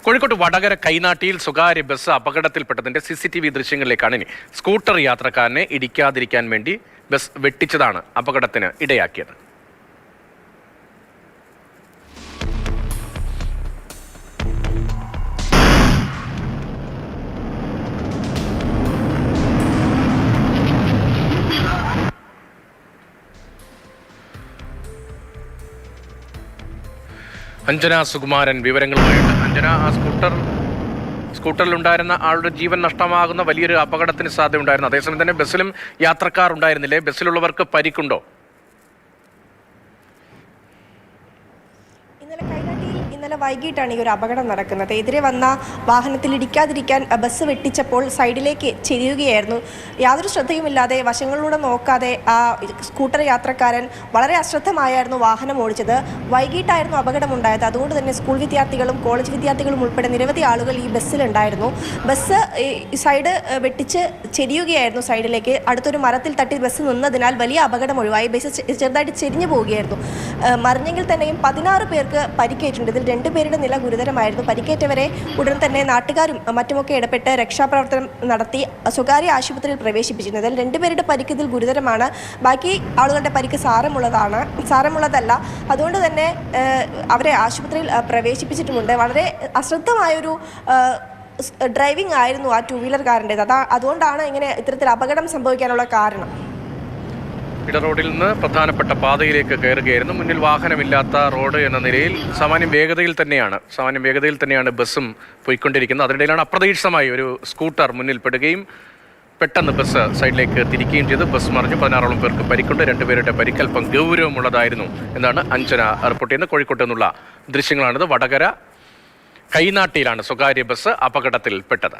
കോഴിക്കോട് വടകര കൈനാട്ടിയിൽ സ്വകാര്യ bus അപകടത്തിൽപ്പെട്ടതിന്റെ CCTV ദൃശ്യങ്ങളിലേക്കാണ് ഇനി. Scooter യാത്രക്കാരനെ ഇടിക്കാതിരിക്കാൻ വേണ്ടി ബസ് വെട്ടിച്ചതാണ് അപകടത്തിന് ഇടയാക്കിയത്. അഞ്ജന സുകുമാരൻ വിവരങ്ങളുമായിട്ട്. അഞ്ജന, ആ സ്കൂട്ടറിലുണ്ടായിരുന്ന ആളുടെ ജീവൻ നഷ്ടമാകുന്ന വലിയൊരു അപകടത്തിന് സാധ്യത ഉണ്ടായിരുന്നു. അതേസമയം തന്നെ ബസ്സിലും യാത്രക്കാർ ഉണ്ടായിരുന്നില്ലേ? ബസ്സിലുള്ളവർക്ക് പരിക്കുണ്ടോ? ഇന്നലെ വൈകിട്ടാണ് ഈ ഒരു അപകടം നടക്കുന്നത്. എതിരെ വന്ന വാഹനത്തിൽ ഇടിക്കാതിരിക്കാൻ ബസ് വെട്ടിച്ചപ്പോൾ സൈഡിലേക്ക് ചെരിയുകയായിരുന്നു. യാതൊരു ശ്രദ്ധയുമില്ലാതെ, വശങ്ങളിലൂടെ നോക്കാതെ ആ സ്കൂട്ടർ യാത്രക്കാരൻ വളരെ അശ്രദ്ധമായിരുന്നു വാഹനം ഓടിച്ചത്. വൈകിട്ടായിരുന്നു അപകടമുണ്ടായത്. അതുകൊണ്ട് തന്നെ സ്കൂൾ വിദ്യാർത്ഥികളും കോളേജ് വിദ്യാർത്ഥികളും ഉൾപ്പെടെ നിരവധി ആളുകൾ ഈ ബസ്സിലുണ്ടായിരുന്നു. ബസ് സൈഡ് വെട്ടിച്ച് ചെരിയുകയായിരുന്നു സൈഡിലേക്ക്. അടുത്തൊരു മരത്തിൽ തട്ടി ബസ് നിന്നതിനാൽ വലിയ അപകടം ഒഴിവായി. ബസ് ചെറുതായിട്ട് ചെരിഞ്ഞു പോവുകയായിരുന്നു. മറിഞ്ഞെങ്കിൽ തന്നെയും 16 പേർക്ക് പരിക്കേറ്റിട്ടുണ്ട്. ഇതിൽ 2 പേരുടെ നില ഗുരുതരമായിരുന്നു. പരിക്കേറ്റവരെ ഉടൻ തന്നെ നാട്ടുകാരും മറ്റുമൊക്കെ ഇടപെട്ട് രക്ഷാപ്രവർത്തനം നടത്തി സ്വകാര്യ ആശുപത്രിയിൽ പ്രവേശിപ്പിച്ചിരുന്നു. ഇതിൽ 2 പേരുടെ പരിക്ക് ഇതിൽ ഗുരുതരമാണ്. ബാക്കി ആളുകളുടെ പരിക്ക് സാരമുള്ളതല്ല. അതുകൊണ്ട് തന്നെ അവരെ ആശുപത്രിയിൽ പ്രവേശിപ്പിച്ചിട്ടുമുണ്ട്. വളരെ അശ്രദ്ധമായൊരു ഡ്രൈവിംഗ് ആയിരുന്നു ആ 2 വീലർകാരൻ്റേത്. അതുകൊണ്ടാണ് ഇങ്ങനെ ഇത്തരത്തിൽ അപകടം സംഭവിക്കാനുള്ള കാരണം. റോഡിൽ നിന്ന് പ്രധാനപ്പെട്ട പാതയിലേക്ക് കയറുകയായിരുന്നു. മുന്നിൽ വാഹനമില്ലാത്ത റോഡ് എന്ന നിലയിൽ സാമാന്യം വേഗതയിൽ തന്നെയാണ് ബസ്സും പോയിക്കൊണ്ടിരിക്കുന്നത്. അതിനിടയിലാണ് അപ്രതീക്ഷിതമായി ഒരു സ്കൂട്ടർ മുന്നിൽ പെടുകയും പെട്ടെന്ന് ബസ് സൈഡിലേക്ക് തിരിക്കുകയും ചെയ്ത് ബസ് മറിഞ്ഞ് 16ഓളം പേർക്ക് പരിക്കുണ്ട്. 2 പേരുടെ പരിക്ക് അല്പം ഗൗരവമുള്ളതായിരുന്നു എന്നാണ് അഞ്ജന റിപ്പോർട്ട് ചെയ്യുന്നത്. കോഴിക്കോട്ട് നിന്നുള്ള ദൃശ്യങ്ങളാണിത്. വടകര കൈനാട്ടിയിലാണ് സ്വകാര്യ ബസ് അപകടത്തിൽപ്പെട്ടത്.